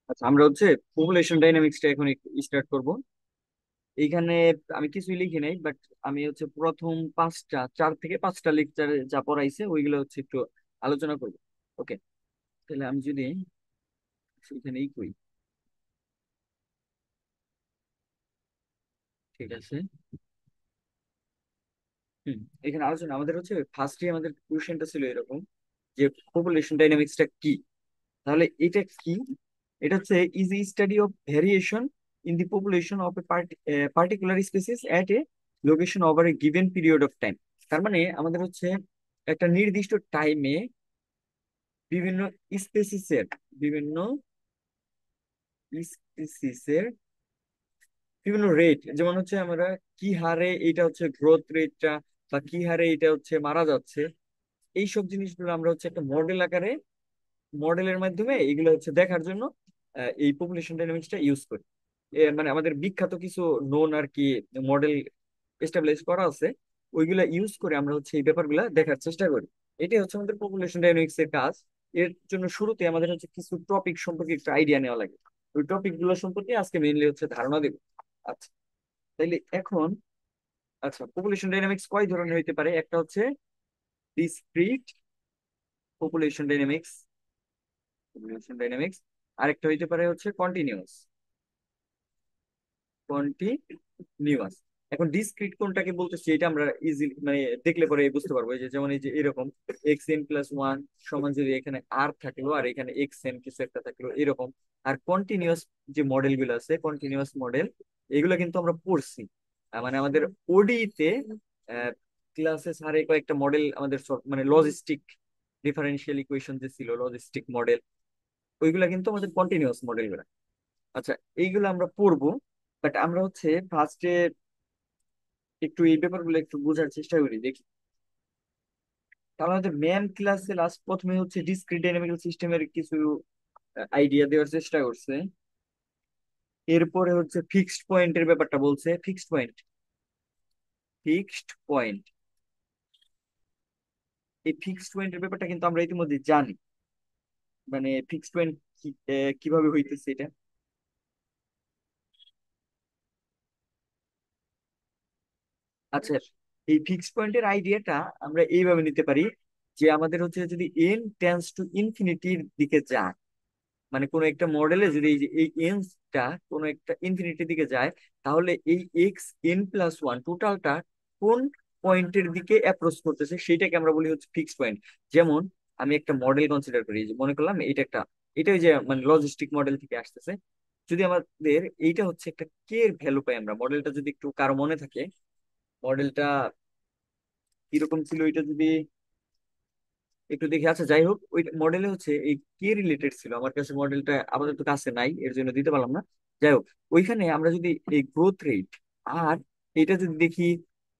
আচ্ছা, আমরা হচ্ছে পপুলেশন ডাইনামিক্সটা এখন স্টার্ট করব। এইখানে আমি কিছুই লিখি নাই, বাট আমি হচ্ছে প্রথম 4 থেকে 5টা লেকচারে যা পড়াইছে ওইগুলো হচ্ছে একটু আলোচনা করব। ওকে, তাহলে আমি যদি এখানেই করি, ঠিক আছে। এখানে আলোচনা আমাদের হচ্ছে ফার্স্টে আমাদের কোশ্চেনটা ছিল এরকম যে পপুলেশন ডাইনামিক্সটা কি। তাহলে এটা কি? এটা হচ্ছে is study of variation in the population of a particular species at A location over a given period of time. তার মানে আমাদের হচ্ছে একটা নির্দিষ্ট টাইমে বিভিন্ন স্পেসিসের বিভিন্ন স্পিসিসের বিভিন্ন রেট, যেমন হচ্ছে আমরা কি হারে এটা হচ্ছে গ্রোথ রেটটা, বা কি হারে এটা হচ্ছে মারা যাচ্ছে, এইসব জিনিসগুলো আমরা হচ্ছে একটা মডেল আকারে, মডেলের মাধ্যমে এগুলো হচ্ছে দেখার জন্য এই পপুলেশন ডাইনামিক্সটা ইউজ করি। মানে আমাদের বিখ্যাত কিছু নোন আর কি মডেল এস্টাবলিশ করা আছে, ওইগুলা ইউজ করে আমরা হচ্ছে এই ব্যাপারগুলা দেখার চেষ্টা করি। এটাই হচ্ছে আমাদের পপুলেশন ডাইনামিক্স এর কাজ। এর জন্য শুরুতে আমাদের হচ্ছে কিছু টপিক সম্পর্কে একটু আইডিয়া নেওয়া লাগে। ওই টপিক গুলো সম্পর্কে আজকে মেইনলি হচ্ছে ধারণা দেব। আচ্ছা, তাইলে এখন, আচ্ছা, পপুলেশন ডাইনামিক্স কয় ধরনের হইতে পারে? একটা হচ্ছে ডিসক্রিট পপুলেশন ডাইনামিক্স, আরেকটা হইতে পারে হচ্ছে কন্টিনিউয়াস, কন্টিনিউয়াস। এখন ডিসক্রিট কোনটাকে বলতেছি এটা আমরা ইজিলি মানে দেখলে পরে বুঝতে পারবো। এই যে যেমন এই যে এরকম x n+1 সমান যদি এখানে আর থাকলো আর এখানে xn কিছু একটা থাকলো এরকম। আর কন্টিনিউয়াস যে মডেল গুলো আছে, কন্টিনিউয়াস মডেল, এগুলো কিন্তু আমরা পড়ছি। মানে আমাদের ওডিতে ক্লাসে স্যারে কয়েকটা মডেল আমাদের মানে লজিস্টিক ডিফারেন্সিয়াল ইকুয়েশন যে ছিল, লজিস্টিক মডেল, ওইগুলা কিন্তু আমাদের কন্টিনিউয়াস মডেল গুলা। আচ্ছা, এইগুলো আমরা পড়বো। বাট আমরা হচ্ছে ফার্স্টে একটু এই ব্যাপারগুলো একটু বোঝার চেষ্টা করি, দেখি। তাহলে আমাদের ম্যাম ক্লাসে লাস্ট প্রথমে হচ্ছে ডিসক্রিট ডাইনামিক্যাল সিস্টেমের কিছু আইডিয়া দেওয়ার চেষ্টা করছে। এরপরে হচ্ছে ফিক্সড পয়েন্টের ব্যাপারটা বলছে। ফিক্সড পয়েন্ট, এই ফিক্সড পয়েন্টের ব্যাপারটা কিন্তু আমরা ইতিমধ্যে জানি। মানে ফিক্সড পয়েন্ট কিভাবে হইতেছে এটা। আচ্ছা, এই ফিক্সড পয়েন্টের আইডিয়াটা আমরা এইভাবে নিতে পারি যে আমাদের হচ্ছে যদি এন টেন্স টু ইনফিনিটির দিকে যায়, মানে কোন একটা মডেলে যদি এই যে এই এনটা কোন একটা ইনফিনিটির দিকে যায়, তাহলে এই x n+1 টোটালটা কোন পয়েন্টের দিকে অ্যাপ্রোচ করতেছে সেটাকে আমরা বলি হচ্ছে ফিক্সড পয়েন্ট। যেমন আমি একটা মডেল কনসিডার করি, যে মনে করলাম এটা একটা, এটা ওই যে মানে লজিস্টিক মডেল থেকে আসতেছে। যদি আমাদের এইটা হচ্ছে একটা কে এর ভ্যালু পাই, আমরা মডেলটা যদি একটু কারো মনে থাকে, মডেলটা কিরকম ছিল এটা যদি একটু দেখি। আচ্ছা, যাই হোক, ওই মডেলে হচ্ছে এই কে রিলেটেড ছিল। আমার কাছে মডেলটা আপাতত কাছে নাই, এর জন্য দিতে পারলাম না। যাই হোক, ওইখানে আমরা যদি এই গ্রোথ রেট আর এটা যদি দেখি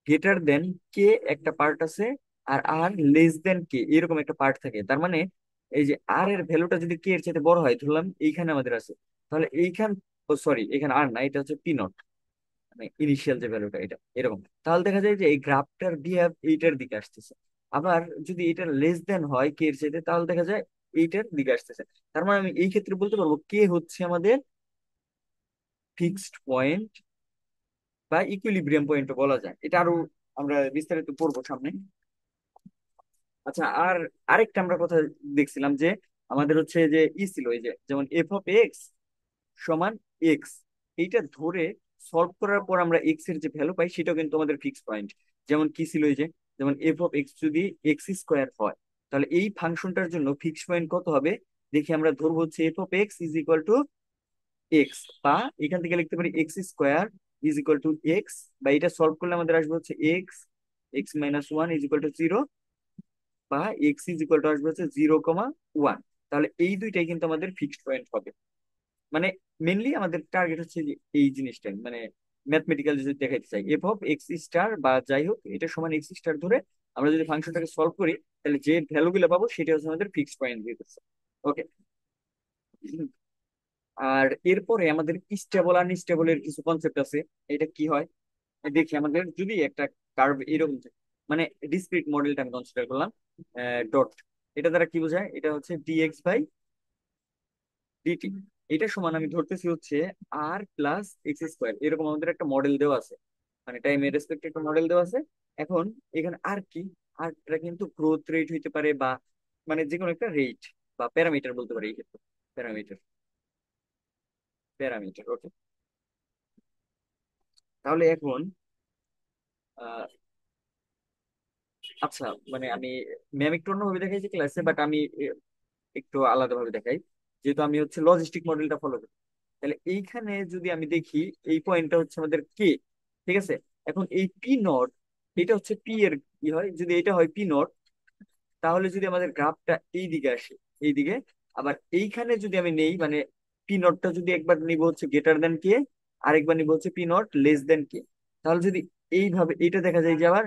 গ্রেটার দেন কে একটা পার্ট আছে, আর আর লেস দেন কে এরকম একটা পার্ট থাকে, তার মানে এই যে আর এর ভ্যালুটা যদি কে এর চাইতে বড় হয়, ধরলাম এইখানে আমাদের আছে, তাহলে এইখান, ও সরি, এখানে আর না, এটা হচ্ছে পি নট, মানে ইনিশিয়াল যে ভ্যালুটা এটা এরকম। তাহলে দেখা যায় যে এই গ্রাফটার বিহেভ এইটার দিকে আসতেছে। আবার যদি এটা লেস দেন হয় কে এর চাইতে, তাহলে দেখা যায় এইটার দিকে আসতেছে। তার মানে আমি এই ক্ষেত্রে বলতে পারবো কে হচ্ছে আমাদের ফিক্সড পয়েন্ট বা ইকুইলিব্রিয়াম পয়েন্ট বলা যায়। এটা আরো আমরা বিস্তারিত পড়বো সামনে। আচ্ছা, আর আরেকটা আমরা কথা দেখছিলাম যে আমাদের হচ্ছে যে ছিল এই যে যেমন f(x) সমান এক্স, এইটা ধরে সলভ করার পর আমরা এক্স এর যে ভ্যালু পাই সেটাও কিন্তু আমাদের ফিক্স পয়েন্ট। যেমন কি ছিল এই যে, যেমন f(x) যদি x² হয়, তাহলে এই ফাংশনটার জন্য ফিক্স পয়েন্ট কত হবে? দেখি, আমরা ধরবো হচ্ছে f(x)=x, বা এখান থেকে লিখতে পারি x² = x, বা এটা সলভ করলে আমাদের আসবে হচ্ছে x(x−1)=0, বা x আসবে হচ্ছে 0,1। তাহলে এই দুইটাই কিন্তু আমাদের ফিক্সড পয়েন্ট হবে। মানে মেনলি আমাদের টার্গেট হচ্ছে যে এই জিনিসটাই, মানে ম্যাথমেটিক্যাল যদি দেখাইতে চাই f(x*) বা যাই হোক এটা সমান x* ধরে আমরা যদি ফাংশনটাকে সলভ করি, তাহলে যে ভ্যালু গুলো পাবো সেটা হচ্ছে আমাদের ফিক্সড পয়েন্ট দিতেছে। ওকে, আর এরপরে আমাদের স্টেবল আনস্টেবলের কিছু কনসেপ্ট আছে। এটা কি হয় দেখি, আমাদের যদি একটা কার্ভ এরকম থাকে, মানে ডিসক্রিট মডেলটা আমি কনসিডার করলাম, ডট, এটা দ্বারা কি বোঝায়? এটা হচ্ছে dx/dt। এটা সমান আমি ধরতেছি হচ্ছে আর প্লাস এক্স স্কোয়ার, এরকম আমাদের একটা মডেল দেওয়া আছে, মানে টাইমের রেসপেক্টে একটা মডেল দেওয়া আছে। এখন এখানে আর কি, আরটা কিন্তু গ্রোথ রেট হইতে পারে বা মানে যে কোনো একটা রেট বা প্যারামিটার বলতে পারি এই ক্ষেত্রে। প্যারামিটার, প্যারামিটার ওকে। তাহলে এখন আহ, আচ্ছা, মানে আমি ম্যাম একটু অন্যভাবে দেখাইছি ক্লাসে, বাট আমি একটু আলাদাভাবে দেখাই, যেহেতু আমি হচ্ছে লজিস্টিক মডেলটা ফলো করি। তাহলে এইখানে যদি আমি দেখি, এই পয়েন্টটা হচ্ছে আমাদের কে, ঠিক আছে। এখন এই পি নট, এটা হচ্ছে পি এর কি হয়, যদি এটা হয় পি নট, তাহলে যদি আমাদের গ্রাফটা এই দিকে আসে, এই দিকে, আবার এইখানে যদি আমি নেই, মানে পি নটটা যদি একবার নিব হচ্ছে গ্রেটার দেন কে, আরেকবার নিব হচ্ছে পি নট লেস দেন কে, তাহলে যদি এইভাবে এটা দেখা যায় যে আবার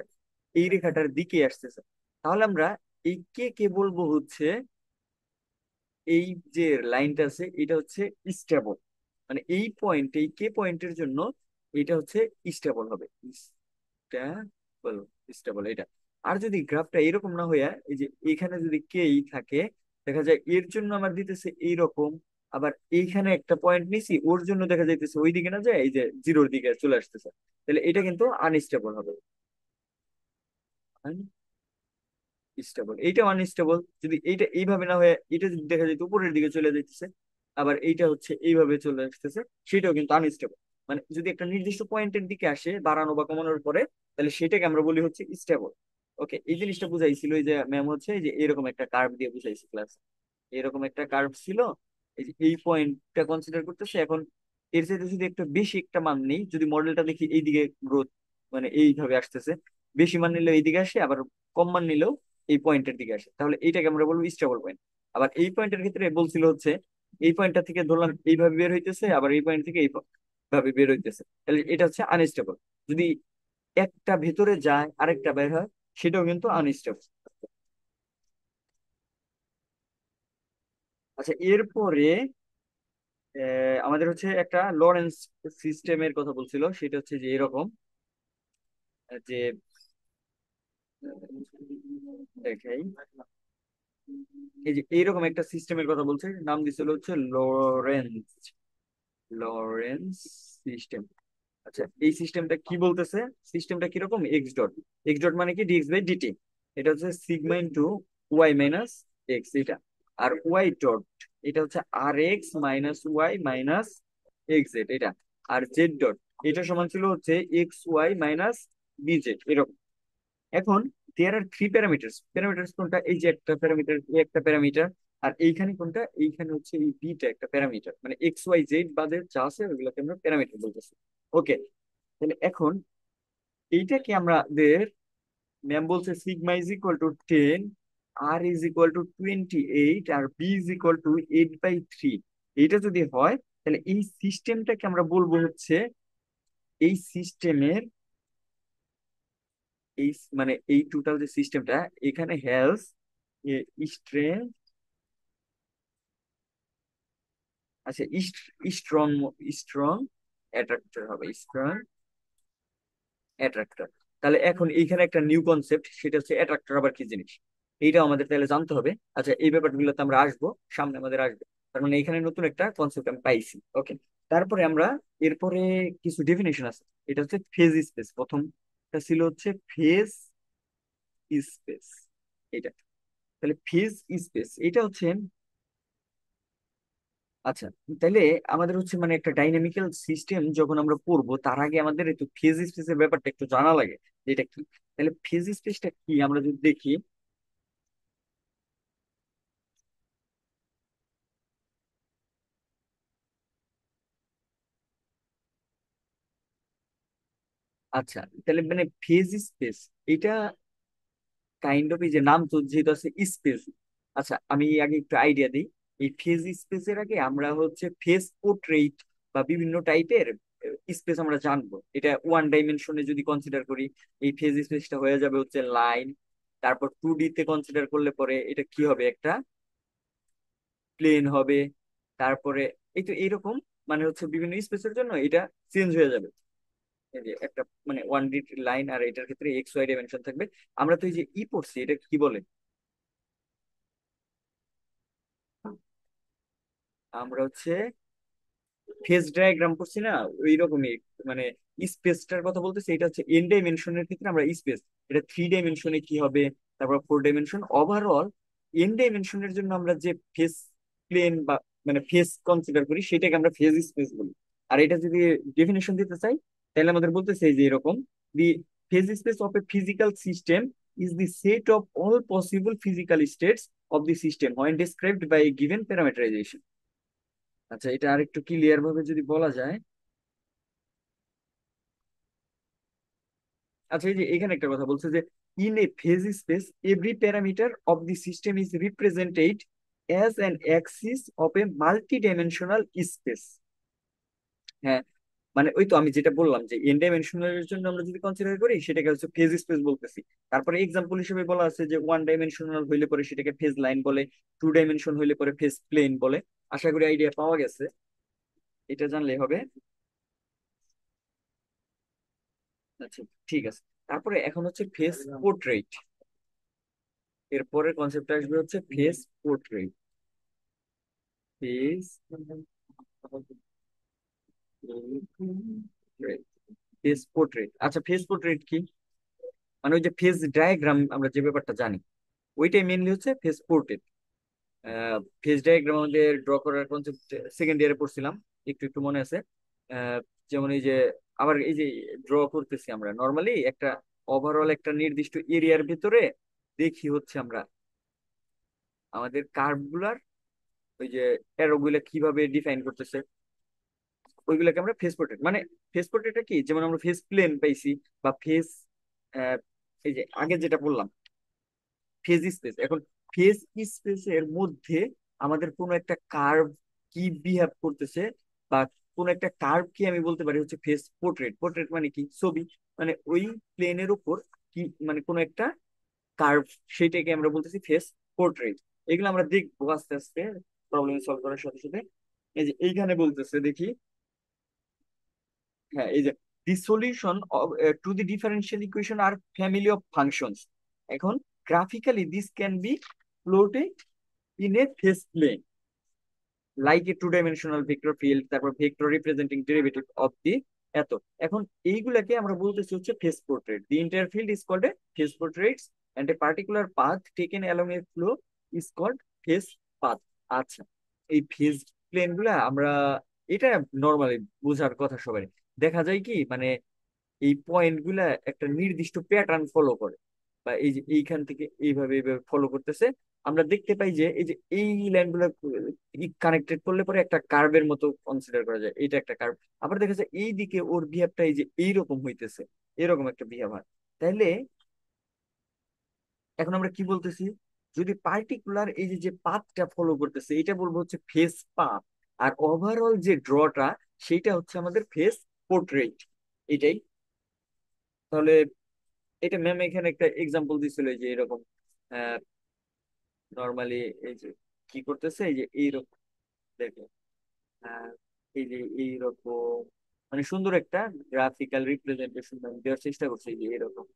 এই রেখাটার দিকে আসতেছে, তাহলে আমরা এই কে কে বলবো হচ্ছে, এই যে লাইনটা আছে এটা হচ্ছে স্টেবল, মানে এই পয়েন্ট, এই কে পয়েন্টের জন্য এটা হচ্ছে স্টেবল হবে, স্টেবল, স্টেবল এটা। আর যদি গ্রাফটা এরকম না হইয়া এই যে এখানে যদি কেই থাকে, দেখা যায় এর জন্য আমার দিতেছে এইরকম, আবার এইখানে একটা পয়েন্ট নিছি ওর জন্য দেখা যাইতেছে ওই দিকে না যায় এই যে জিরোর দিকে চলে আসতেছে, তাহলে এটা কিন্তু আনস্টেবল হবে, স্টেবল, এইটা আনস্টেবল। যদি এইটা এইভাবে না হয়ে এটা যদি দেখা যেত উপরের দিকে চলে যাইতেছে, আবার এইটা হচ্ছে এইভাবে চলে আসতেছে, সেটাও কিন্তু আনস্টেবল। মানে যদি একটা নির্দিষ্ট পয়েন্টের দিকে আসে বাড়ানো বা কমানোর পরে, তাহলে সেটাকে আমরা বলি হচ্ছে স্টেবল। ওকে, এই জিনিসটা বুঝাইছিল এই যে ম্যাম হচ্ছে এই যে এরকম একটা কার্ভ দিয়ে বুঝাইছে ক্লাস, এরকম একটা কার্ভ ছিল, এই যে এই পয়েন্টটা কনসিডার করতেছে। এখন এর চাইতে যদি একটা বেশি একটা মান নেই, যদি মডেলটা দেখি এইদিকে গ্রোথ মানে এইভাবে আসতেছে, বেশি মান নিলেও এইদিকে আসে, আবার কম মান নিলেও এই পয়েন্টের দিকে আসে, তাহলে এইটাকে আমরা বলবো স্টেবল পয়েন্ট। আবার এই পয়েন্টের ক্ষেত্রে বলছিল হচ্ছে এই পয়েন্টটা থেকে ধরলাম এইভাবে বের হইতেছে, আবার এই পয়েন্ট থেকে এইভাবে বের হইতেছে, তাহলে এটা হচ্ছে আনস্টেবল। যদি একটা ভেতরে যায় আরেকটা বের হয়, সেটাও কিন্তু আনস্টেবল। আচ্ছা, এরপরে আমাদের হচ্ছে একটা লরেন্স সিস্টেমের কথা বলছিল, সেটা হচ্ছে যে এরকম যে দেখাই, এই যে এইরকম একটা সিস্টেমের কথা বলছে, নাম দিছিল হচ্ছে লরেন্স, লরেন্স সিস্টেম। আচ্ছা, এই সিস্টেমটা কি বলতেছে, সিস্টেমটা কিরকম, এক্স ডট, এক্স ডট মানে কি ডিএক্স বাই ডিটি, এটা হচ্ছে sigma into Y minus X এটা, আর ওয়াই ডট এটা হচ্ছে R X minus Y minus X Z এটা, আর জেড ডট এটা সমান ছিল হচ্ছে X Y minus B Z এরকম। এখন there are three parameters, parameters কোনটা, এই যে একটা প্যারামিটার, এই একটা প্যারামিটার, আর এইখানে কোনটা, এইখানে হচ্ছে এই বিটা একটা প্যারামিটার, মানে এক্স ওয়াই জেড বাদে যা আছে ওগুলোকে আমরা প্যারামিটার বলতেছি। ওকে, তাহলে এখন এইটাকে আমাদের ম্যাম বলছে সিগমা ইজ ইকুয়াল টু 10, আর ইজ ইকুয়াল টু 28, আর বি ইজ ইকুয়াল টু 8/3। এইটা যদি হয়, তাহলে এই সিস্টেমটাকে আমরা বলবো হচ্ছে, এই সিস্টেমের এই মানে এই টোটাল যে সিস্টেমটা এখানে হ্যাজ স্ট্রেন, আচ্ছা স্ট্রং, স্ট্রং অ্যাট্রাক্টর হবে, স্ট্রং অ্যাট্রাক্টর। তাহলে এখন এইখানে একটা নিউ কনসেপ্ট, সেটা হচ্ছে অ্যাট্রাক্টর আবার কি জিনিস, এইটা আমাদের তাহলে জানতে হবে। আচ্ছা, এই ব্যাপারগুলোতে আমরা আসবো, সামনে আমাদের আসবে, তার মানে এখানে নতুন একটা কনসেপ্ট আমি পাইছি। ওকে, তারপরে আমরা এরপরে কিছু ডেফিনেশন আছে, এটা হচ্ছে ফেজ স্পেস, প্রথমটা ছিল হচ্ছে ফেজ স্পেস এটা। তাহলে ফেজ স্পেস এটা হচ্ছে, আচ্ছা, তাহলে আমাদের হচ্ছে মানে একটা ডাইনামিক্যাল সিস্টেম যখন আমরা পড়বো তার আগে আমাদের একটু ফেজ স্পেসের ব্যাপারটা একটু জানা লাগে, যে এটা কি। তাহলে ফেজ স্পেসটা কি আমরা যদি দেখি, আচ্ছা, তাহলে মানে ফেজ স্পেস এটা কাইন্ড অফ, এই যে নাম তো যেহেতু আছে স্পেস, আচ্ছা আমি আগে একটু আইডিয়া দিই। এই ফেজ স্পেসের আগে আমরা হচ্ছে ফেজ পোর্ট্রেইট বা বিভিন্ন টাইপের স্পেস আমরা জানবো। এটা ওয়ান ডাইমেনশনে যদি কনসিডার করি, এই ফেজ স্পেসটা হয়ে যাবে হচ্ছে লাইন। তারপর 2D তে কনসিডার করলে পরে এটা কি হবে, একটা প্লেন হবে। তারপরে এই তো এইরকম, মানে হচ্ছে বিভিন্ন স্পেসের জন্য এটা চেঞ্জ হয়ে যাবে। এই যে একটা মানে 1D লাইন, আর এটার ক্ষেত্রে এক্স ওয়াই ডাইমেনশন থাকবে। আমরা তো এই যে পড়ছি, এটা কি বলে, আমরা হচ্ছে ফেজ ডায়াগ্রাম করছি না, ওই রকমই মানে স্পেসটার কথা বলতেছি। এটা হচ্ছে এন ডাইমেনশনের ক্ষেত্রে আমরা স্পেস, এটা 3 ডাইমেনশনে কি হবে, তারপর 4 ডাইমেনশন ওভারঅল। এন ডাইমেনশনের জন্য আমরা যে ফেস প্লেন বা মানে ফেস কনসিডার করি সেটাকে আমরা ফেজ স্পেস বলি। আর এটা যদি ডেফিনেশন দিতে চাই তাহলে আমাদের বলতেছে যে এরকম, the phase space of a physical system is the set of all possible physical states of the system when described by a given parameterization. আচ্ছা, এটা আরেকটু ক্লিয়ার ভাবে যদি বলা যায়। আচ্ছা, এই যে এখানে একটা কথা বলছে যে in a phase space every parameter of the system is represented as an Axis of A multi dimensional space. হ্যাঁ, মানে ওই তো আমি যেটা বললাম যে এন ডাইমেনশনাল এর জন্য আমরা যদি কনসিডার করি সেটাকে হচ্ছে ফেজ স্পেস বলতেছি। তারপরে এক্সাম্পল হিসেবে বলা আছে যে 1 ডাইমেনশনাল হইলে পরে সেটাকে ফেজ লাইন বলে, 2 ডাইমেনশন হইলে পরে ফেজ প্লেন বলে। আশা করি আইডিয়া পাওয়া গেছে, এটা জানলে হবে। আচ্ছা, ঠিক আছে। তারপরে এখন হচ্ছে ফেস পোর্ট্রেট, এর পরের কনসেপ্ট আসবে হচ্ছে phase portrait. Face face portrait, আচ্ছা ফেস পোর্ট্রেট কি? মানে ওই যে ফেস ডায়াগ্রাম আমরা যে ব্যাপারটা জানি ওইটাই মেনলি হচ্ছে ফেস পোর্ট্রেট। ফেস ডায়াগ্রাম আমাদের ড্র করার কনসেপ্ট সেকেন্ড ইয়ারে পড়ছিলাম, একটু একটু মনে আছে। আহ, যেমন এই যে আবার এই যে ড্র করতেছি আমরা নর্মালি একটা ওভারঅল একটা নির্দিষ্ট এরিয়ার ভিতরে দেখি হচ্ছে আমরা আমাদের কার্ভ গুলার ওই যে অ্যারো গুলা কিভাবে ডিফাইন করতেছে, ওইগুলোকে আমরা ফেস পোর্ট্রেট মানে ফেস পোর্ট্রেটটা কি, যেমন আমরা ফেস প্লেন পাইছি বা ফেস, এই যে আগে যেটা বললাম ফেজ স্পেস। এখন ফেজ স্পেসের মধ্যে আমাদের কোনো একটা কার্ভ কি বিহেভ করতেছে বা কোন একটা কার্ভ কি আমি বলতে পারি হচ্ছে ফেস পোর্ট্রেট। পোর্ট্রেট মানে কি, ছবি, মানে ওই প্লেনের উপর কি মানে কোন একটা কার্ভ, সেটাকে আমরা বলতেছি ফেস পোর্ট্রেট। এগুলো আমরা দেখবো আস্তে আস্তে প্রবলেম সলভ করার সাথে সাথে। এই যে এইখানে বলতেছে দেখি, হ্যাঁ এই যে the solution to the differential equation are family of functions. এখন graphically this can be plotted in a phase plane like a 2 dimensional vector field, তারপর vector representing derivative of the এত। এখন এইগুলাকে আমরা বলতেছি হচ্ছে phase portrait. The entire field is called a phase portraits and a particular path taken along a flow is called phase path. আচ্ছা, এই face plane গুলা আমরা এটা নর্মালি বোঝার কথা সবাই। দেখা যায় কি মানে এই পয়েন্ট গুলা একটা নির্দিষ্ট প্যাটার্ন ফলো করে বা এই যে এইখান থেকে এইভাবে এইভাবে ফলো করতেছে। আমরা দেখতে পাই যে এই যে এই লাইন গুলা কানেক্টেড করলে পরে একটা কার্ভের মতো কনসিডার করা যায়, এটা একটা কার্ভ। আবার দেখা যায় এই দিকে ওর বিহেভটা এই যে এইরকম হইতেছে, এরকম একটা বিহেভ হয়। তাইলে এখন আমরা কি বলতেছি, যদি পার্টিকুলার এই যে যে পাথটা ফলো করতেছে এটা বলবো হচ্ছে ফেস পাথ, আর ওভারঅল যে ড্রটা সেটা হচ্ছে আমাদের ফেস পোর্ট্রেট। এটাই তাহলে এটা ম্যাম এখানে একটা এক্সাম্পল দিছিল এই যে এরকম নর্মালি এই যে কি করতেছে এই যে এইরকম দেখো, আহ, এই যে এইরকম মানে সুন্দর একটা গ্রাফিক্যাল রিপ্রেজেন্টেশন দেওয়ার চেষ্টা করছে এই যে এরকম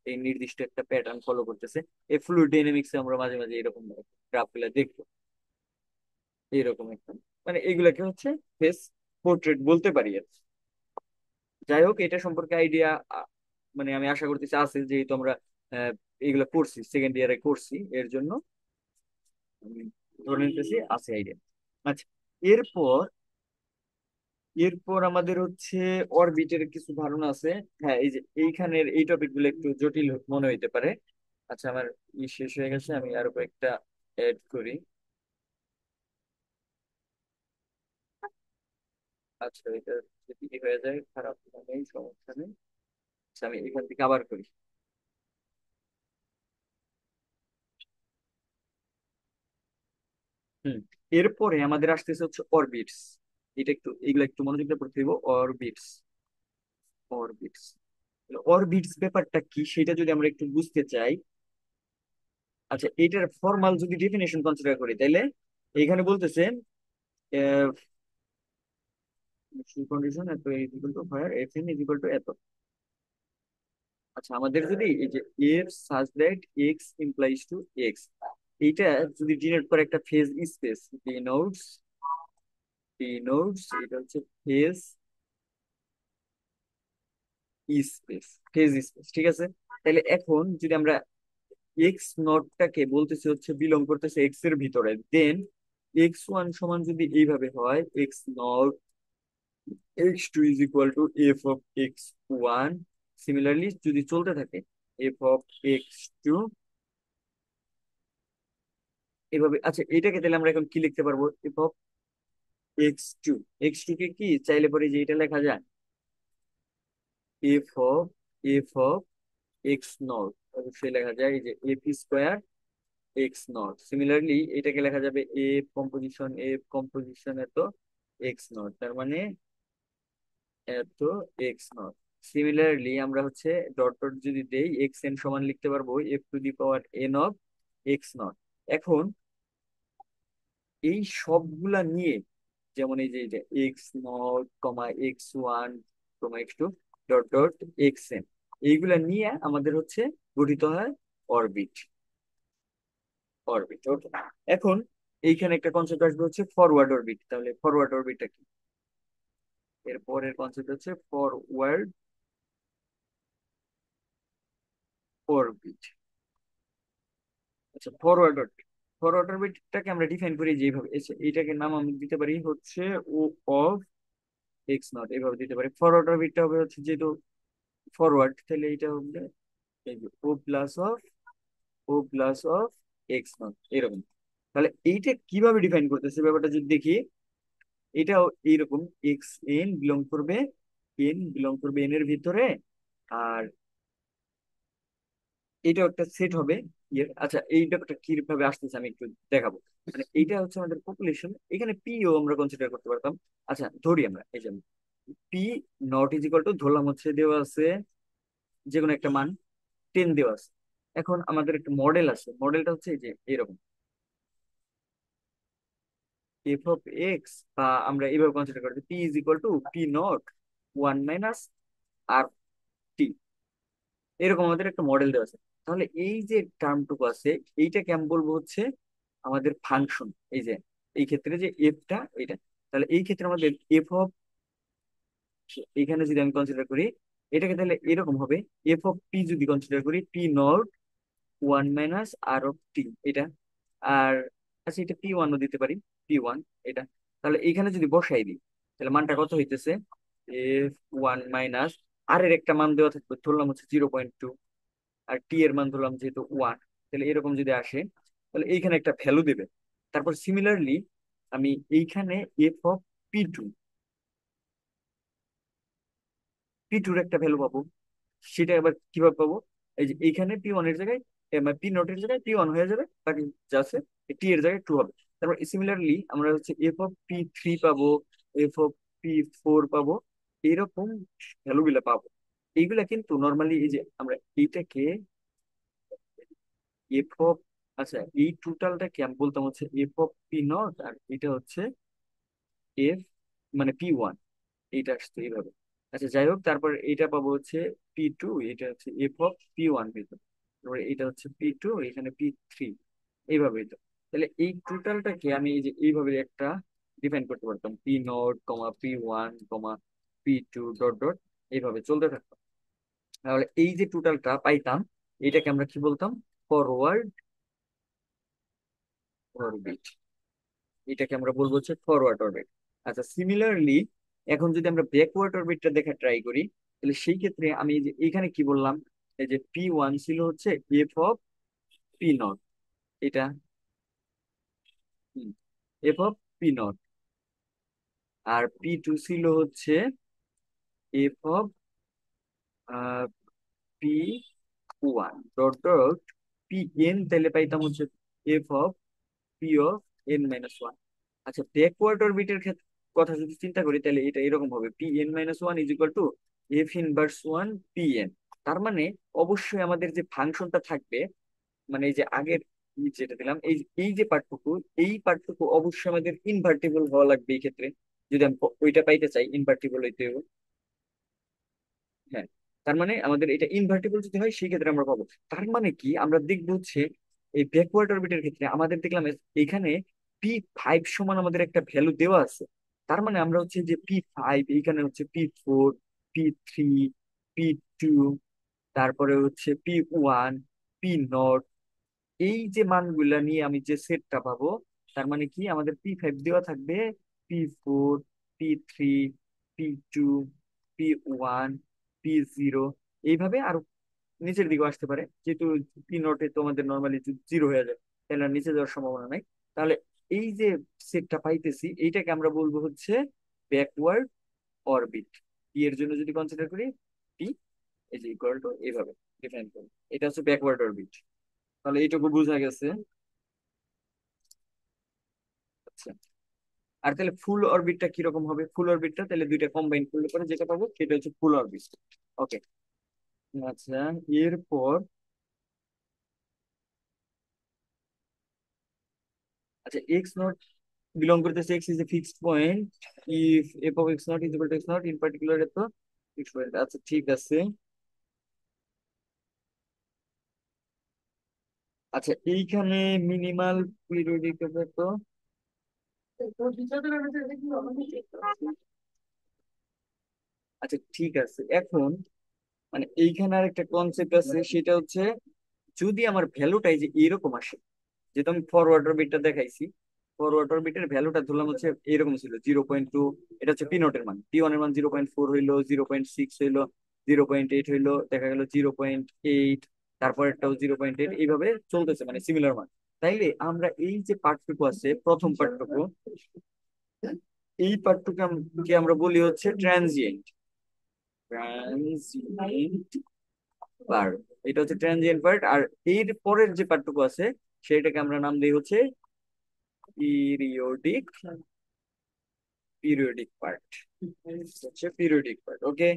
এই নির্দিষ্ট একটা প্যাটার্ন ফলো করতেছে। এই ফ্লুইড ডাইনামিক্সে আমরা মাঝে মাঝে এরকম গ্রাফ গুলা দেখবো, এইরকম একটা মানে এগুলাকে হচ্ছে ফেস পোর্ট্রেট বলতে পারি আর কি। যাই হোক, এটা সম্পর্কে আইডিয়া মানে আমি আশা করতেছি আছে, যেহেতু আমরা আহ, এগুলা করছি সেকেন্ড ইয়ারে করছি, এর জন্য আমি ধরে নিতেছি আছে আইডিয়া। আচ্ছা, এরপর এরপর আমাদের হচ্ছে অরবিটের কিছু ধারণা আছে। হ্যাঁ, এই যে এইখানের এই টপিক গুলো একটু জটিল মনে হইতে পারে। আচ্ছা, আমার শেষ হয়ে গেছে, আমি আরো কয়েকটা এড করি। আচ্ছা, এটা যদি হয়ে যায় খারাপ নেই, সমস্যা নেই। আচ্ছা, আমি এখান থেকে আবার করি। হুম, এরপরে আমাদের আসতেছে হচ্ছে অরবিটস। এটা একটু এগুলো একটু মনোযোগ দিয়ে পড়তে হইব। অরবিটস, অরবিটস, অরবিটস ব্যাপারটা কি সেটা যদি আমরা একটু বুঝতে চাই। আচ্ছা, এটার ফর্মাল যদি ডেফিনেশন কনসিডার করি তাইলে এখানে বলতেছে কন্ডিশন এত ইকুয়াল টু ফায়ার এফ এন ইকুয়াল টু এত। আচ্ছা, আমাদের যদি এই যে f such that x implies to x, এইটা যদি ডিনোট করে একটা phase space denotes p nodes, এটা হচ্ছে ফেজ স্পেস, ফেজ স্পেস, ঠিক আছে। তাহলে এখন যদি আমরা এক্স নটটাকে বলতেছি হচ্ছে বিলং করতেছে এক্স এর ভিতরে, দেন এক্স ওয়ান সমান যদি এইভাবে হয়, x naught x two is equal to f of x one, similarly যদি চলতে থাকে এফ অফ এক্স টু এভাবে। আচ্ছা, এটাকে তাহলে আমরা এখন কি লিখতে পারবো, F of X two, X two কে কি চাইলে পরে যে এটা লেখা যায় F of F of x nought, অবশ্যই লেখা যায় এই যে F square X nought. Similarly এটাকে লেখা যাবে এফ কম্পোজিশন এত এক্স নট, তার মানে এত এক্স নট। সিমিলারলি আমরা হচ্ছে ডট ডট যদি দেই, এক্স এন সমান লিখতে পারবো f to the power n of x naught. এখন এই সবগুলা নিয়ে, যেমন এই যে x naught comma x one comma x two dot dot x n, এইগুলা নিয়ে আমাদের হচ্ছে গঠিত হয় অরবিট। অরবিট, ওকে। এখন এইখানে একটা কনসেপ্ট আসবে হচ্ছে ফরওয়ার্ড অরবিট। তাহলে ফরওয়ার্ড অরবিটটা কি, এর পরের কনসেপ্ট হচ্ছে ফরওয়ার্ড অরবিট। আচ্ছা, ফরওয়ার্ড অরবিট, ফরওয়ার্ড অরবিটটাকে আমরা ডিফাইন করি যেভাবে, এইটাকে নাম আমি দিতে পারি হচ্ছে ও অফ এক্স নট, এইভাবে দিতে পারি। ফরওয়ার্ড অরবিটটা হবে হচ্ছে যেহেতু ফরওয়ার্ড, তাহলে এটা হবে এই যে ও প্লাস অফ এক্স নট, এরকম। তাহলে এইটা কিভাবে ডিফাইন করতেছে ব্যাপারটা যদি দেখি, এটাও এইরকম, এক্স এন বিলং করবে এন এর ভিতরে, আর এইটা একটা সেট হবে ইয়ের। আচ্ছা, এই ব্যাপারটা কিভাবে আসতেছে আমি একটু দেখাবো। মানে এইটা হচ্ছে আমাদের পপুলেশন, এখানে পি ও আমরা কনসিডার করতে পারতাম। আচ্ছা, ধরি আমরা এই যে P not is equal two, ধরলাম হচ্ছে দেওয়া আছে যে কোনো একটা মান 10 দেওয়া আছে। এখন আমাদের একটা মডেল আছে, মডেলটা হচ্ছে এই যে এরকম এফ অফ এক্স, বা আমরা এইভাবে কনসিডার করতে P is equal to P nought one minus R T, এরকম আমাদের একটা মডেল দেওয়া আছে। তাহলে এই যে টার্মটুকু আছে, এইটাকে আমি বলবো হচ্ছে আমাদের ফাংশন। এই যে এই ক্ষেত্রে যে এফটা এটা, তাহলে এই ক্ষেত্রে আমাদের এফ অফ, এখানে যদি আমি কনসিডার করি এটাকে, তাহলে এরকম হবে এফ অফ পি যদি কনসিডার করি P nought one minus R of T, এটা। আর আচ্ছা, এটা পি ওয়ানও দিতে পারি, পি ওয়ান এটা। তাহলে এইখানে যদি বসাই দিই, তাহলে মানটা কত হইতেছে, এফ ওয়ান মাইনাস আর এর একটা মান দেওয়া থাকবে, ধরলাম হচ্ছে 0.2, আর টি এর মান ধরলাম যেহেতু ওয়ান। তাহলে এরকম যদি আসে, তাহলে এইখানে একটা ভ্যালু দেবে। তারপর সিমিলারলি আমি এইখানে F of P two, P টুর একটা ভ্যালু পাবো। সেটা আবার কিভাবে পাবো, এই যে এইখানে পি ওয়ান এর জায়গায়, পি নটের জায়গায় পি ওয়ান হয়ে যাবে, বাকি যা আছে টি এর জায়গায় টু হবে। তারপর সিমিলারলি আমরা হচ্ছে এফ অফ পি থ্রি পাবো, এফ অফ পি ফোর পাবো, এরকম ভ্যালু গুলা পাবো। এইগুলা কিন্তু নর্মালি এই যে আমরা এইটাকে এফ অফ, আচ্ছা এই টোটালটাকে আমি বলতাম হচ্ছে এফ অফ পি নট, আর এটা হচ্ছে এফ মানে পি ওয়ান, এইটা আসতো এইভাবে। আচ্ছা যাই হোক, তারপর এটা পাবো হচ্ছে পি টু, এটা হচ্ছে এফ অফ পি ওয়ান ভিতর, তারপরে এটা হচ্ছে পি টু, এখানে পি থ্রি, এইভাবেই তো। তাহলে এই টোটালটাকে আমি এই যে এইভাবে একটা ডিফাইন করতে পারতাম, p naught comma p one comma p two dot dot, এইভাবে চলতে থাকতাম। তাহলে এই যে টোটালটা পাইতাম, এটাকে আমরা কি বলতাম, ফরওয়ার্ড অরবিট। এটাকে আমরা বলবো হচ্ছে ফরওয়ার্ড অরবিট। আচ্ছা, সিমিলারলি এখন যদি আমরা ব্যাকওয়ার্ড অরবিটটা দেখা ট্রাই করি, তাহলে সেই ক্ষেত্রে আমি এই যে এখানে কি বললাম, এই যে পি ওয়ান ছিল হচ্ছে এফ অফ পি নট, এটা এফ অফ পি নট, আর পি টু ছিল হচ্ছে f of p one dot dot p n, তাহলে পাইতাম হচ্ছে f of p of n minus one. আচ্ছা, ব্যাকওয়ার্ড অরবিটের ক্ষেত্রে কথা যদি চিন্তা করি, তাহলে এটা এরকম হবে p n minus one is equal to f inverse one p n. তার মানে অবশ্যই আমাদের যে ফাংশনটা থাকবে, মানে এই যে আগের যেটা দিলাম, এই এই যে পার্টটুকু, এই পার্টটুকু অবশ্যই আমাদের ইনভার্টিবল হওয়া লাগবে এই ক্ষেত্রে, যদি আমি ওইটা পাইতে চাই ইনভার্টিবল হইতে হবে। হ্যাঁ, তার মানে আমাদের এটা ইনভার্টিবল যদি হয় সেই ক্ষেত্রে আমরা পাবো। তার মানে কি আমরা দেখবো হচ্ছে এই ব্যাকওয়ার্ড অরবিটের ক্ষেত্রে আমাদের দেখলাম এখানে পি ফাইভ সমান আমাদের একটা ভ্যালু দেওয়া আছে। তার মানে আমরা হচ্ছে যে P5, এইখানে হচ্ছে P4, P3, P2, তারপরে হচ্ছে P1, P0, এই যে মানগুলা নিয়ে আমি যে সেটটা পাবো, তার মানে কি আমাদের P5 দেওয়া থাকবে, P4, P3, P2, P1, P0, এইভাবে আরো নিচের দিকে আসতে পারে। যেহেতু P0-এ তো আমাদের নর্মালি জিরো হয়ে যায়, তাহলে আর নিচে যাওয়ার সম্ভাবনা নাই। তাহলে এই যে সেটটা পাইতেছি, এইটাকে আমরা বলবো হচ্ছে ব্যাকওয়ার্ড অরবিট। পি এর জন্য যদি কনসিডার করি, পি ইজ ইকুয়াল টু, এইভাবে ডিফাইন করি, এটা হচ্ছে ব্যাকওয়ার্ড অরবিট। তাহলে এইটুকু বোঝা গেছে। আচ্ছা, আর তাহলে ফুল অরবিটটা কিরকম হবে? ফুল অরবিটটা তাহলে দুইটা কম্বাইন করলে পরে যেটা পাবো সেটা হচ্ছে ফুল অরবিট। ওকে। আচ্ছা, এরপর, আচ্ছা, এক্স নট বিলং করতেছে, x is a fixed point if F of x not is equal two x not in particular, এত ফিক্সড পয়েন্ট। আচ্ছা, ঠিক আছে। আচ্ছা, এইখানে মিনিমাল পিরিয়ডিক তো, আচ্ছা ঠিক আছে। এখন মানে এইখানে আর একটা কনসেপ্ট আছে, সেটা হচ্ছে যদি আমার ভ্যালুটাই যে এরকম আসে, যেহেতু আমি ফরওয়ার্ড অরবিটটা দেখাইছি, ফরওয়ার্ড অরবিটের ভ্যালুটা ধরলাম হচ্ছে এরকম ছিল 0.2, এটা হচ্ছে পি নটের মান, P1 এর মান 0.4 হইলো, 0.6 হইলো, 0.8 হইলো, দেখা গেল 0.8, তারপরেরটাও 0.8, এইভাবে চলতেছে, মানে সিমিলার মান। তাইলে আমরা এই যে পার্টটুকু আছে, প্রথম পার্টটুকু, এই পার্টটুকুকে আমরা বলি হচ্ছে ট্রানজিয়েন্ট। ট্রানজিয়েন্ট পার্ট, এটা হচ্ছে ট্রানজিয়েন্ট পার্ট। আর এর পরের যে পার্টটুকু আছে, সেটাকে আমরা নাম দিই হচ্ছে পিরিয়ডিক, পিরিয়ডিক পার্ট, হচ্ছে পিরিয়ডিক পার্ট। ওকে।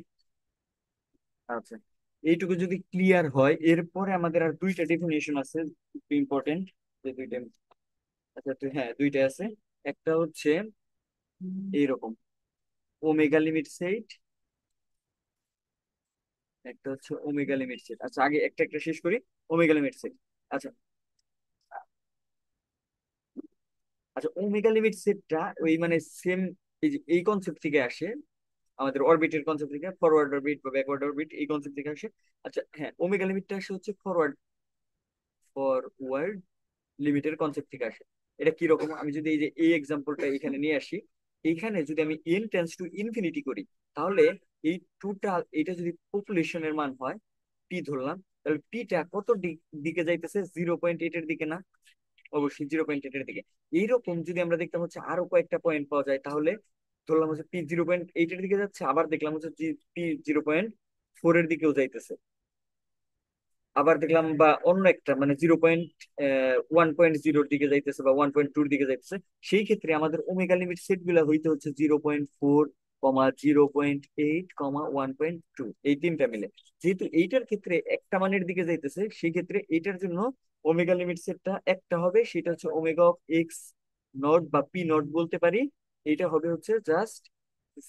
আচ্ছা, এইটুকু যদি ক্লিয়ার হয়, এরপরে আমাদের আর দুইটা ডেফিনেশন আছে, একটু ইম্পর্টেন্ট, যে দুইটা। আচ্ছা হ্যাঁ, দুইটা আছে। একটা হচ্ছে এইরকম ওমেগা লিমিট সেট, একটা হচ্ছে ওমেগা লিমিট সেট। আচ্ছা, আগে একটা একটা শেষ করি। Omega limit set. আচ্ছা, আচ্ছা, ওমেগা লিমিট সেটটা ওই মানে সেম, এই যে এই কনসেপ্ট থেকে আসে, আমাদের অরবিটের কনসেপ্ট থেকে, ফরওয়ার্ড অরবিট বা ব্যাকওয়ার্ড অরবিট, এই কনসেপ্ট থেকে আসে। আচ্ছা হ্যাঁ, ওমেগা লিমিটটা আসে হচ্ছে ফরওয়ার্ড লিমিটের কনসেপ্ট থেকে আসে। এটা কি রকম, আমি যদি এই যে এই এক্সাম্পলটা এখানে নিয়ে আসি, এইখানে যদি আমি এন টেন্স টু ইনফিনিটি করি, তাহলে এই টোটাল এটা যদি পপুলেশনের মান হয়, পি ধরলাম, তাহলে পিটা কত দিকে যাইতেছে? 0.8 এর দিকে না? অবশ্যই 0.8 এর দিকে। এইরকম যদি আমরা দেখতাম হচ্ছে আরো কয়েকটা পয়েন্ট পাওয়া যায়, তাহলে ধরলাম হচ্ছে পি 0.8 এর দিকে যাচ্ছে, আবার দেখলাম হচ্ছে পি 0.4 এর দিকেও যাইতেছে, আবার দেখলাম বা অন্য একটা মানে 1.0 দিকে যাইতেছে বা 1.2 দিকে যাইতেছে, সেই ক্ষেত্রে আমাদের ওমেগা লিমিট সেট গুলা হইতে হচ্ছে 0.4, 0.8, 1.2, এই তিনটা মিলে। যেহেতু এইটার ক্ষেত্রে একটা মানের দিকে যাইতেছে, সেই ক্ষেত্রে এইটার জন্য ওমেগা লিমিট সেটটা একটা হবে, সেটা হচ্ছে ওমেগা অফ এক্স নট বা পি নট বলতে পারি। এটা হবে হচ্ছে জাস্ট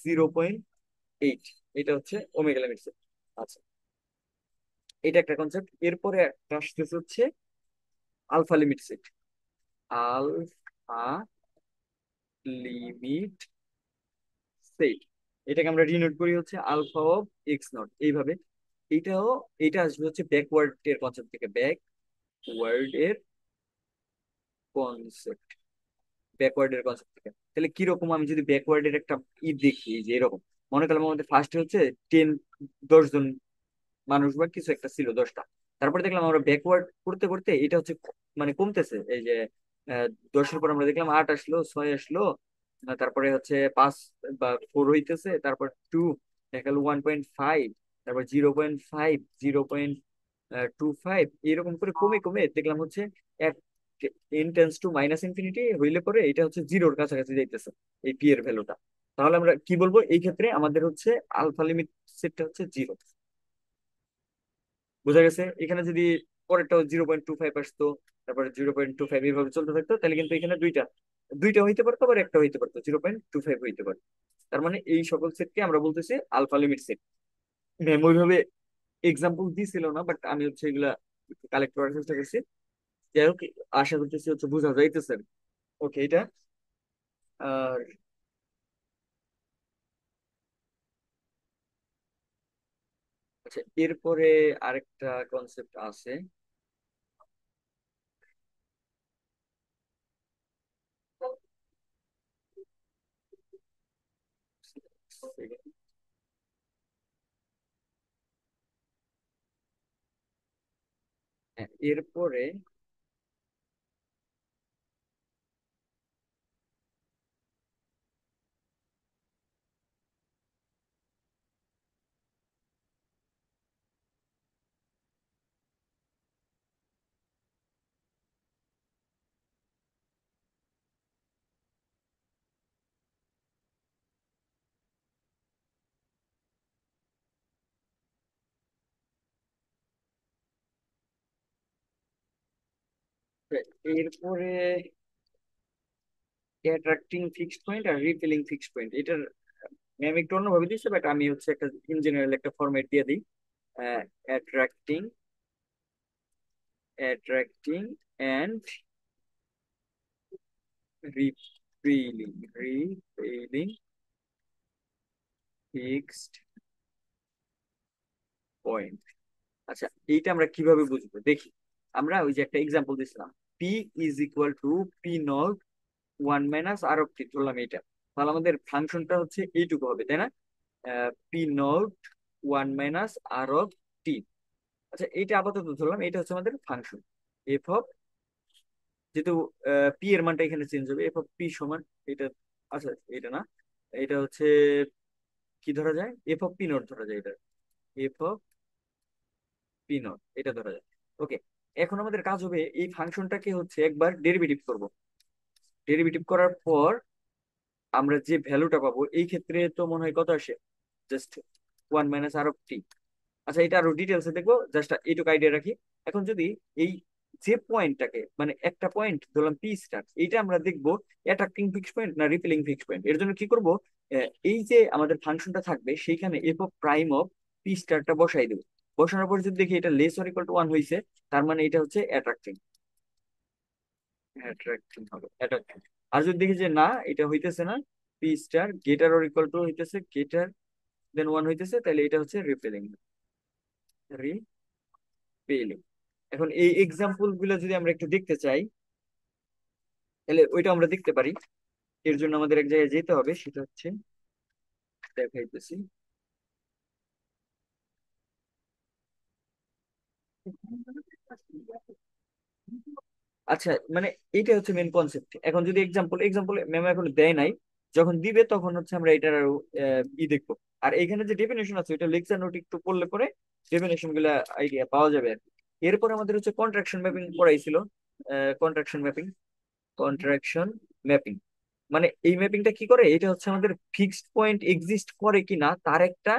0.8। এটা হচ্ছে ওমেগা লিমিট সেট। আচ্ছা, এটা একটা কনসেপ্ট। এরপরে একটা আসতেছে হচ্ছে alpha limit set. Alpha limit set, এটাকে আমরা ডিনোট করি হচ্ছে আলফা অফ এক্স নট, এইভাবে। এটাও, এটা আসবে হচ্ছে ব্যাকওয়ার্ড এর কনসেপ্ট থেকে, ব্যাকওয়ার্ড এর কনসেপ্ট, ব্যাকওয়ার্ড এর কনসেপ্ট থেকে। তাহলে কিরকম, আমি যদি ব্যাকওয়ার্ড এর একটা দেখি, যে এরকম মনে করলাম আমাদের ফার্স্টে হচ্ছে 10 জন মানুষ বা কিছু একটা ছিল, 10টা। তারপরে দেখলাম আমরা ব্যাকওয়ার্ড করতে করতে এটা হচ্ছে মানে কমতেছে, এই যে আহ, 10-এর পর আমরা দেখলাম 8 আসলো, 6 আসলো, তারপরে হচ্ছে 5 বা 4 হইতেছে, তারপর 2, দেখা গেল 1.5, তারপর 0.5, 0.25, এরকম করে কমে কমে দেখলাম হচ্ছে এক N tends to minus infinity হইলে পরে এটা হচ্ছে জিরোর কাছাকাছি যাইতেছে, এই পি এর ভ্যালুটা। তাহলে আমরা কি বলবো, এই ক্ষেত্রে আমাদের হচ্ছে আলফা লিমিট সেটটা হচ্ছে 0। বোঝা গেছে? এখানে যদি পরেরটা 0.25 আসতো, তারপরে 0.25, এইভাবে চলতে থাকতো, তাহলে কিন্তু এখানে দুইটা দুইটা হইতে পারতো, আবার একটা হইতে পারতো, 0.25 হইতে পারতো। তার মানে এই সকল সেটকে আমরা বলতেছি আলফা লিমিট সেট। ম্যাম ওইভাবে এক্সাম্পল দিছিল না, বাট আমি হচ্ছে এগুলা কালেক্ট করার চেষ্টা করছি। যাই হোক, আশা করতেছি হচ্ছে বোঝা যাইতেছে। ওকে, এটা। আর আচ্ছা, এরপরে আরেকটা কনসেপ্ট আছে। হ্যাঁ, এরপরে এরপরে অ্যাট্রাক্টিং ফিক্সড পয়েন্ট আর রিপেলিং ফিক্সড পয়েন্ট, এটার ম্যাম একটু অন্যভাবে দিচ্ছে, বাট আমি হচ্ছে একটা ইন জেনারেল একটা ফরম্যাট দিয়ে দিই। Attracting attracting and repelling repelling fixed point. আচ্ছা, এইটা আমরা কিভাবে বুঝবো দেখি। আমরা ওই যে একটা এক্সাম্পল দিছিলাম, P is equal to P nought one minus R of T, ধরলাম এইটা। তাহলে আমাদের ফাংশনটা হচ্ছে এইটুকু হবে, তাই না? P nought one minus R of T. আচ্ছা, এইটা আপাতত ধরলাম, এটা হচ্ছে আমাদের ফাংশন এফ অফ, যেহেতু পি এর মানটা এখানে চেঞ্জ হবে, এফ অফ পি সমান এটা। আচ্ছা, এটা না, এটা হচ্ছে কি ধরা যায়, এফ অফ পি নট ধরা যায় এটা, এফ অফ পি নট এটা ধরা যায়। ওকে, এখন আমাদের কাজ হবে এই ফাংশনটাকে হচ্ছে একবার ডেরিভেটিভ করব। ডেরিভেটিভ করার পর আমরা যে ভ্যালুটা পাবো, এই ক্ষেত্রে তো মনে হয় কত আসে, just one minus R of T. আচ্ছা, এটা আরো ডিটেলসে দেখবো, জাস্ট এইটুকু আইডিয়া রাখি। এখন যদি এই যে পয়েন্টটাকে, মানে একটা পয়েন্ট ধরলাম পি স্টার, এইটা আমরা দেখবো অ্যাট্রাক্টিং ফিক্স পয়েন্ট না রিপেলিং ফিক্স পয়েন্ট। এর জন্য কি করব, এই যে আমাদের ফাংশনটা থাকবে সেইখানে F of prime of P স্টারটা বসাই দেবো। বসানোর পর যদি দেখি এটা less or equal to one হয়েছে, তার মানে এটা হচ্ছে অ্যাট্রাক্টিং। অ্যাট্রাক্টিং হবে, অ্যাট্রাক্টিং। আর যদি দেখি যে না, এটা হইতেছে না, P star greater or equal to হইতেছে গেটার দেন ওয়ান হইতেছে, তাহলে এটা হচ্ছে রিপেলিং। রিপেলিং। এখন এই এক্সাম্পল গুলো যদি আমরা একটু দেখতে চাই, তাহলে ওইটা আমরা দেখতে পারি। এর জন্য আমাদের এক জায়গায় যেতে হবে, সেটা হচ্ছে দেখাইতেছি। আচ্ছা, মানে এইটা হচ্ছে মেন কনসেপ্ট। এখন যদি এক্সাম্পল এক্সাম্পল ম্যাম এখন দেয় নাই, যখন দিবে তখন হচ্ছে আমরা এটার আরো দেখবো। আর এখানে যে ডেফিনেশন আছে ওইটা লেকচার নোট একটু পড়লে পরে ডেফিনেশন গুলা আইডিয়া পাওয়া যাবে আর কি। এরপর আমাদের হচ্ছে কন্ট্রাকশন ম্যাপিং পড়াইছিল। কন্ট্রাকশন ম্যাপিং, কন্ট্রাকশন ম্যাপিং মানে এই ম্যাপিংটা কি করে, এটা হচ্ছে আমাদের ফিক্সড পয়েন্ট এক্সিস্ট করে কিনা তার একটা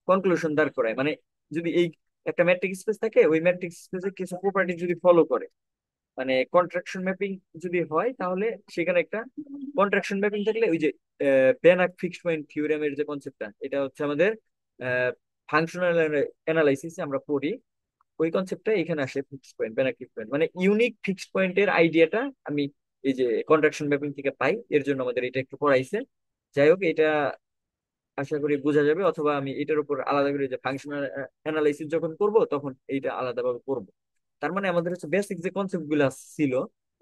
কনক্লুশন দাঁড় করায়। মানে যদি এই একটা ম্যাট্রিক্স স্পেস থাকে, ওই ম্যাট্রিক্স স্পেসে কিছু প্রপার্টি যদি ফলো করে, মানে কন্ট্রাকশন ম্যাপিং যদি হয়, তাহলে সেখানে একটা কন্ট্রাকশন ম্যাপিং থাকলে ওই যে বেনাক ফিক্সড পয়েন্ট থিওরেমের যে কনসেপ্টটা, এটা হচ্ছে আমাদের ফাংশনাল অ্যানালাইসিস আমরা পড়ি, ওই কনসেপ্টটা এখানে আসে। ফিক্সড পয়েন্ট, বেনাক ফিক্সড পয়েন্ট মানে ইউনিক ফিক্সড পয়েন্টের আইডিয়াটা আমি এই যে কন্ট্রাকশন ম্যাপিং থেকে পাই। এর জন্য আমাদের এটা একটু পড়াইছে। যাই হোক, এটা আশা করি বোঝা যাবে, অথবা আমি এটার উপর আলাদা করে যে ফাংশনাল অ্যানালাইসিস যখন করব তখন এইটা আলাদাভাবে করব। তার মানে আমাদের হচ্ছে বেসিক যে কনসেপ্ট গুলো ছিল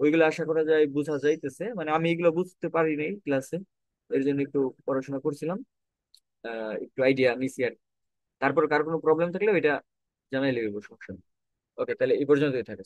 ওইগুলো আশা করা যায় বোঝা যাইতেছে। মানে আমি এগুলো বুঝতে পারি নাই ক্লাসে, এর জন্য একটু পড়াশোনা করছিলাম, একটু আইডিয়া নিছি আর কি। তারপর কার কোনো প্রবলেম থাকলে ওইটা জানাই লেগে সমস্যা। ওকে, তাহলে এই পর্যন্তই থাকে।